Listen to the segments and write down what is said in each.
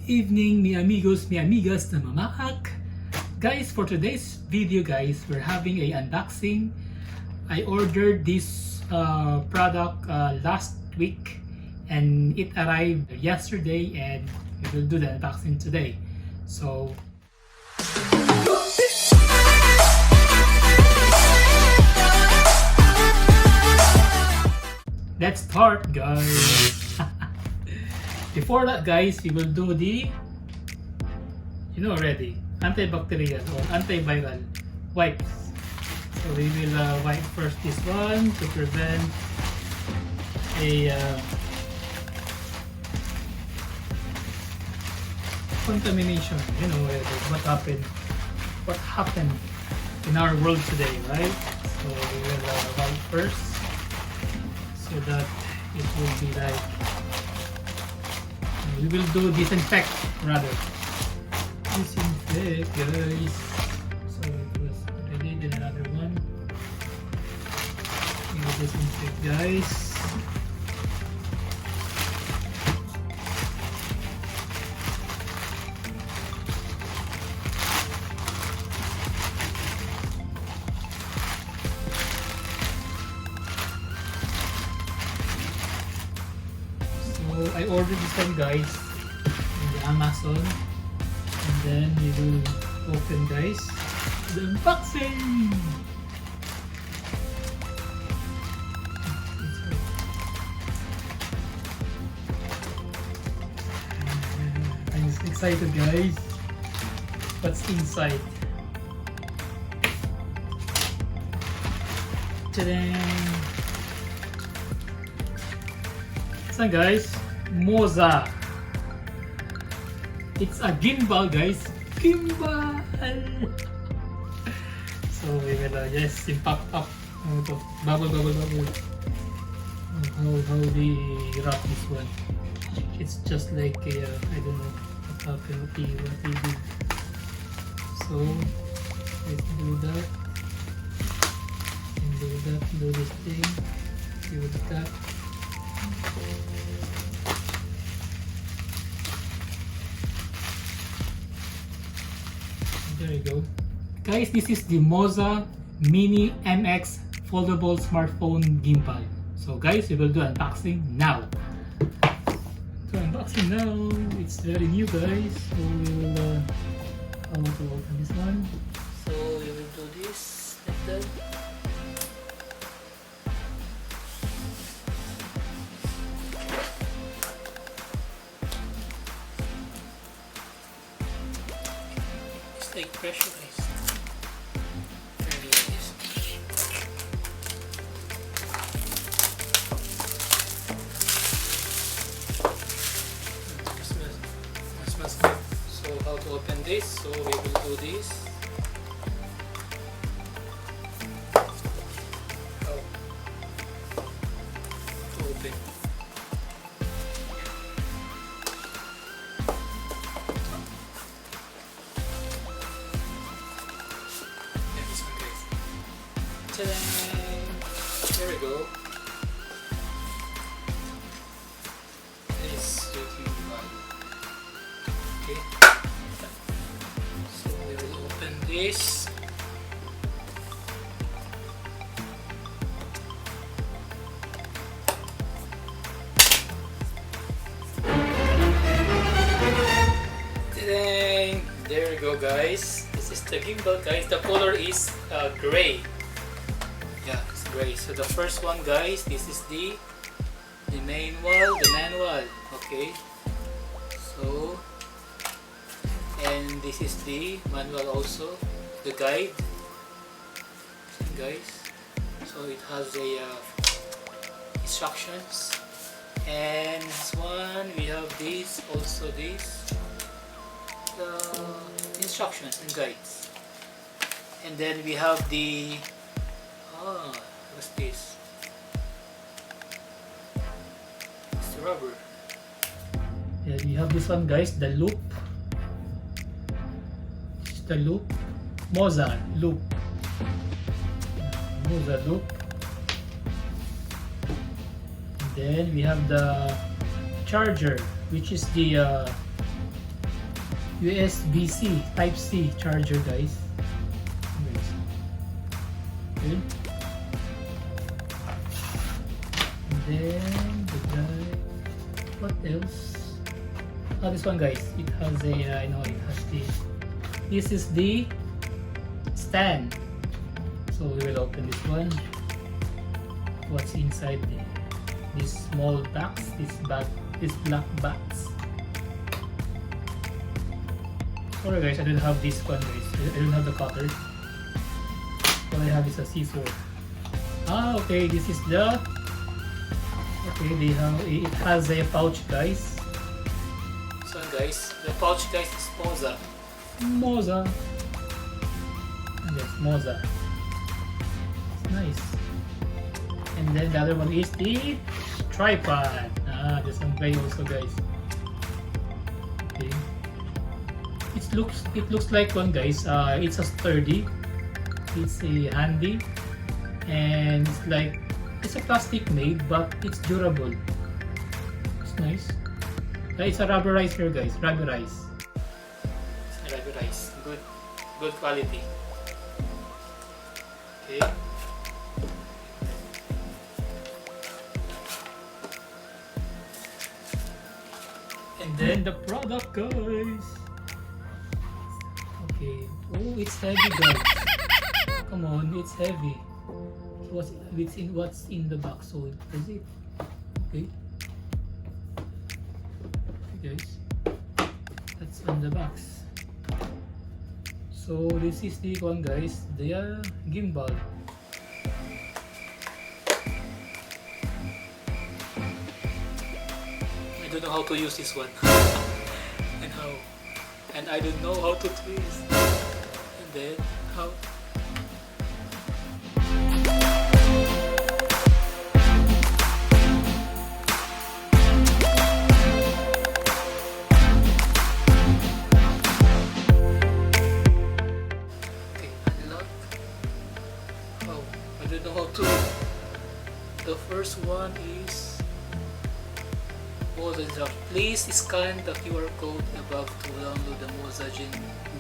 evening, mi amigos, mi amigas na mamahak. Guys, for today's video guys, we're having a unboxing. I ordered this product last week and it arrived yesterday and we will do the unboxing today. So let's start guys. Before that guys, we will do the, you know already, antibacterial or antiviral wipes. So we will wipe first this one to prevent a contamination. You know what happened in our world today, right? So we will wipe first so that it will be like, we will do disinfect rather. Disinfect guys. So it was already did another one. We will disinfect guys. I ordered this one guys in the Amazon, and then we will open guys the unboxing. I'm excited guys. What's inside? Ta-da! So guys, Moza. It's a gimbal guys. Gimbal. So we will just impact up. Bubble. How they wrap this one? It's just like a I don't know what happened. What they do. So let's do that. And do this thing. See what it's got. There you go. Guys, this is the Moza Mini MX foldable smartphone gimbal. So guys, we will do unboxing now. So unboxing now. It's very new guys. So we will how to open this one. So we will do this like that. Like pressurized. Very nice. Smells good. So how to open this? So we will do this. How to open. There we go. This okay. So we will open this. There we go guys. This is the gimbal guys. The color is gray. Yeah, it's gray. So the first one guys, this is the manual, okay. So and this is the manual also, the guide guys. So it has a instructions, and this one we have this also, this the instructions and guides, and then we have the what's this? It's the rubber. Yeah, we have this one guys, the loop. This is the loop. Moza loop. Moza loop. And then we have the charger, which is the USB-C Type C charger, guys. Okay. And then the guy, what else? Oh, this one, guys. It has a I know it has this is the stand. So we will open this one. What's inside this small box, this black box. Sorry guys, I don't have this one, guys. I don't have the cutter. All I have is a scissor. Ah, okay, this is the it has a pouch, guys. So guys, the pouch, guys, is Moza. Yes, Moza. It's nice. And then the other one is the tripod. Ah, there's some play also, guys. Okay. It looks like one, guys. It's a sturdy. It's a handy, and it's a plastic made, but it's durable. It's nice. It's a rubberized here, guys. Rubberized. It's a rubberized. Good quality. Okay. And then the product, guys. Okay. Oh, it's heavy, guys. Come on, it's heavy. What's in the box? So is it? Okay. Okay, guys. That's on the box. So this is the one, guys. The gimbal. I don't know how to use this one. And I don't know how to twist. And then how. Okay, unlock. Oh, I don't know how to. The first one is. Moza Drop. Please scan the QR code above to download the Moza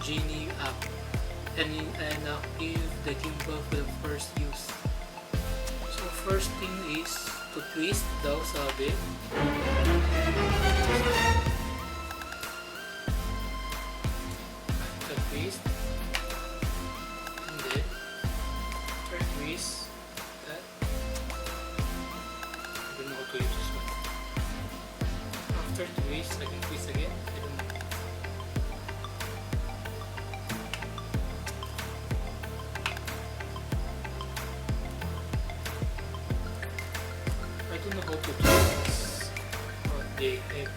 Genie app and active the gimbal for the first use. So first thing is to twist daw sabi. The twist and then after twist that. I don't know how to use this one. After twist, I can twist again. I don't know. I don't know how to do this. What the heck?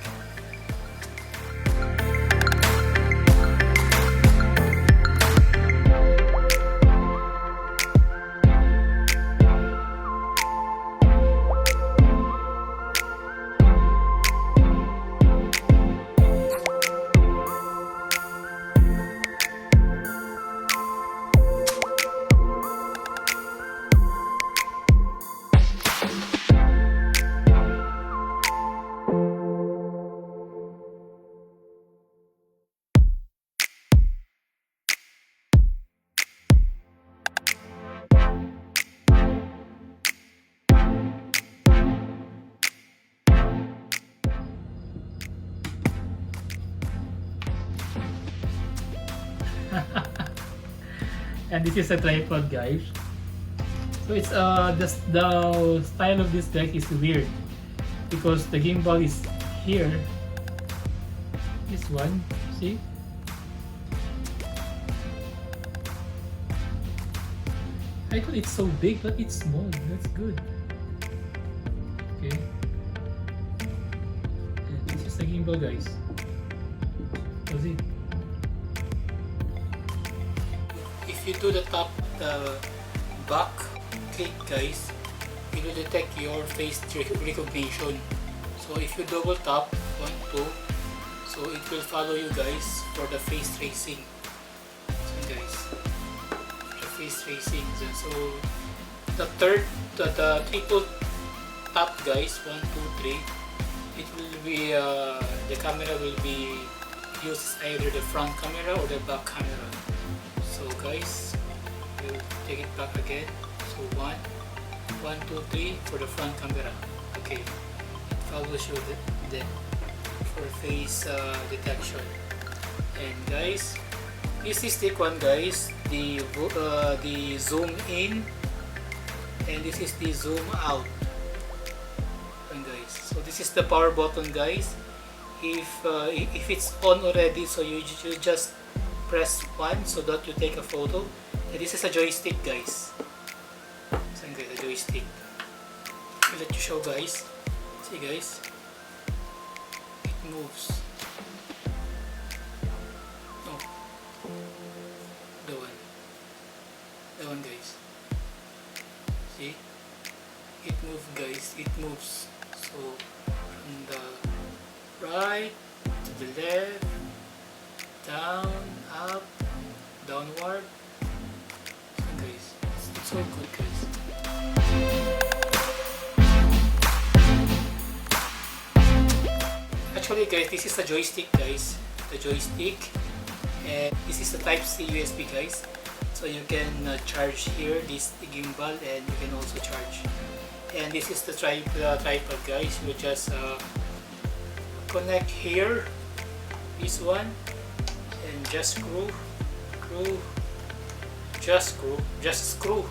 And this is a tripod, guys. So it's the style of this guy is weird because the gimbal is here. This one, see? I thought it's so big, but it's small. That's good. Okay. And this is the gimbal, guys. That's it. If you do the top, the back click, guys, it will detect your face recognition. So if you double tap 1, 2, so it will follow you, guys, for the face tracing. So guys, the face tracing. So the triple tap, guys, 1, 2, 3, it will be the camera will be uses either the front camera or the back camera. So guys, we'll take it back again. So 1, 2, 3 for the front camera. Okay, I will show that for face detection. And guys, this is the one guys, the zoom in, and this is the zoom out. And guys, so this is the power button guys. If it's on already, so you just press 1 so that you take a photo. And this is a joystick guys. So guys, a joystick. I'll let you show guys. See guys, it moves. No, the one guys. See, it moves guys. It moves. So from the right to the left, down, up, downward. So guys, it's so good guys. Actually guys, this is a joystick guys, the joystick, and this is the type C USB guys, so you can charge here this gimbal, and you can also charge. And this is the tripod guys. You just connect here this one and just screw, just screw,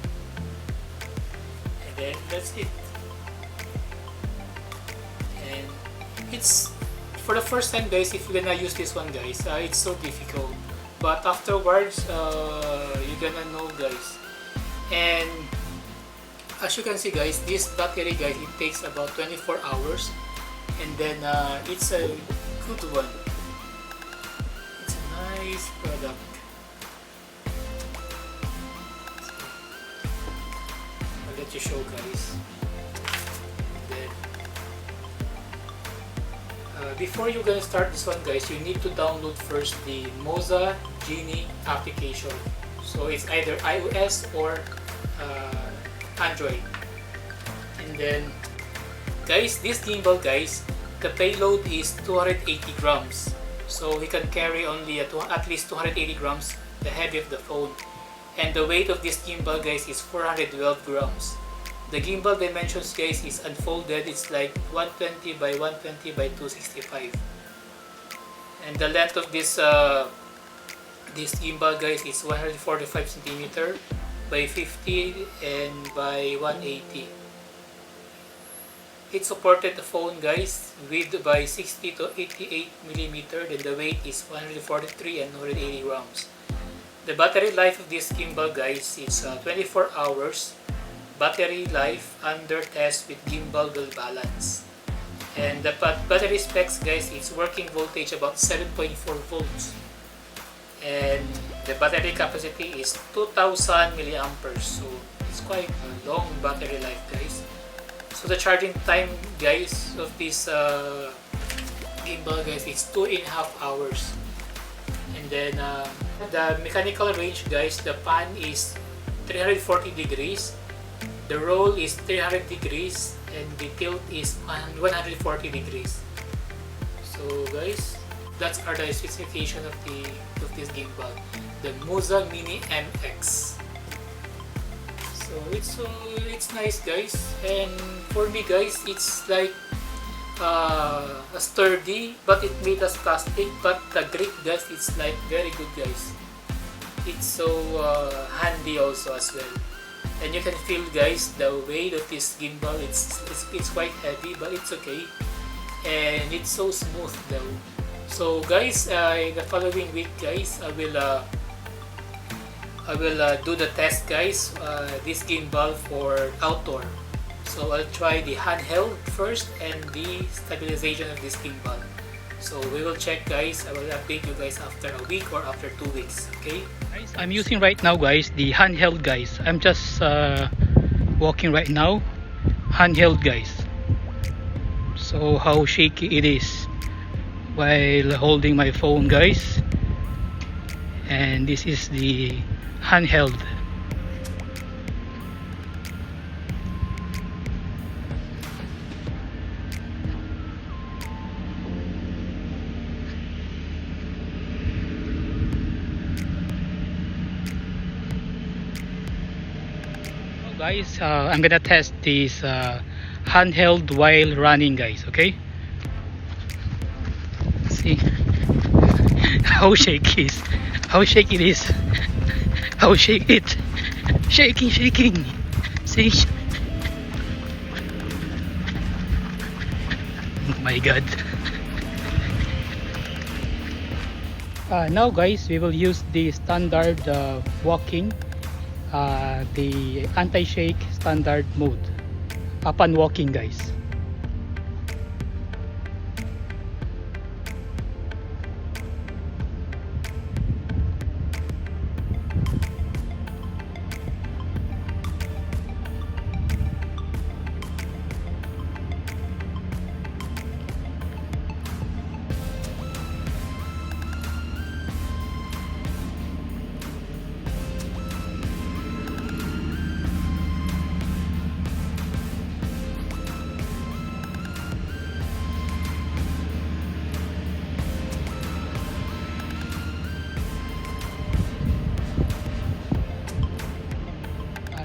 and then that's it. And it's for the first time guys, if you're gonna use this one guys, it's so difficult, but afterwards you're gonna know guys. And as you can see guys, this battery guys, it takes about 24 hours, and then it's a good one. It's a nice product. I'll let you show guys. Before you're gonna start this one guys, you need to download first the Moza Mini application. So it's either iOS or Android. And then guys, this gimbal guys, the payload is 280 grams. So we can carry only at least 280 grams, the heavy of the phone. And the weight of this gimbal guys is 412 grams. The gimbal dimensions guys is unfolded, it's like 120 by 120 by 265. And the length of this gimbal guys is 145 centimeter by 50 and by 180. It supported the phone guys width by 60 to 88 millimeter, then the weight is 143 and 180 grams. The battery life of this gimbal guys is 24 hours. Battery life under test with gimbal dual balance. And the battery specs guys, it's working voltage about 7.4 volts, and the battery capacity is 2000 milliamperes, so it's quite a long battery life guys. So the charging time guys of this gimbal guys is 2.5 hours. And then the mechanical range guys, the pan is 340 degrees, the roll is 300 degrees, and the tilt is 140 degrees. So guys, that's our the specification of this gimbal, the Moza Mini MX. So it's nice guys, and for me guys, it's like sturdy, but it made as plastic, but the grip guys, it's like very good guys. It's so handy also as well. And you can feel guys the weight of this gimbal. It's quite heavy, but it's okay, and it's so smooth though. So guys, in the following week guys, I will do the test guys, this gimbal for outdoor. So I'll try the handheld first and the stabilization of this gimbal. So we will check guys. I will update you guys after a week or after 2 weeks. Okay guys, I'm using right now guys the handheld guys. I'm just walking right now, handheld guys. So how shaky it is while holding my phone guys. And this is the handheld. Guys, I'm gonna test this handheld while running, guys. Okay, see how shaky is, how shaky it is, how shake it, shaking. See, oh my god. Now guys, we will use the standard walking, the anti-shake standard mode upon walking, guys.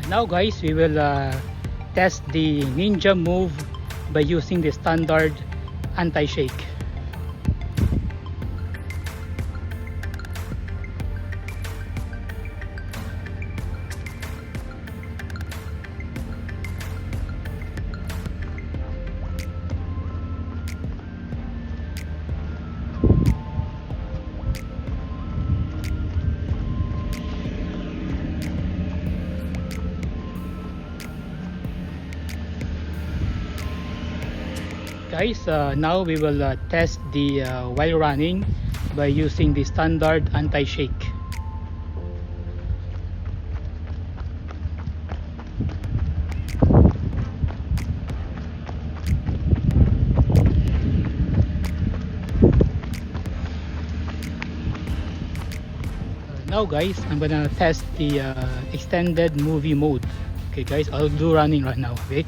Now guys, we will test the ninja move by using the standard anti-shake. Guys, now we will test the while running by using the standard anti-shake. Now guys, I'm gonna test the extended movie mode. Okay guys, I'll do running right now. Okay.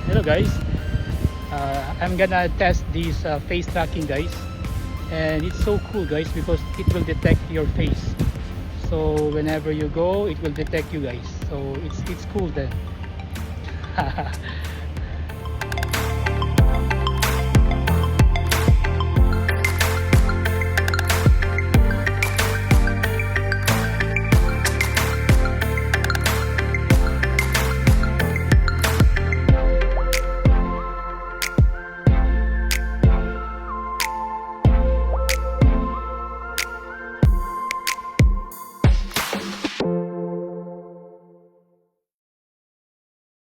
Hello guys, I'm gonna test this face tracking, guys, and it's so cool guys because it will detect your face, so whenever you go it will detect you guys, so it's cool then.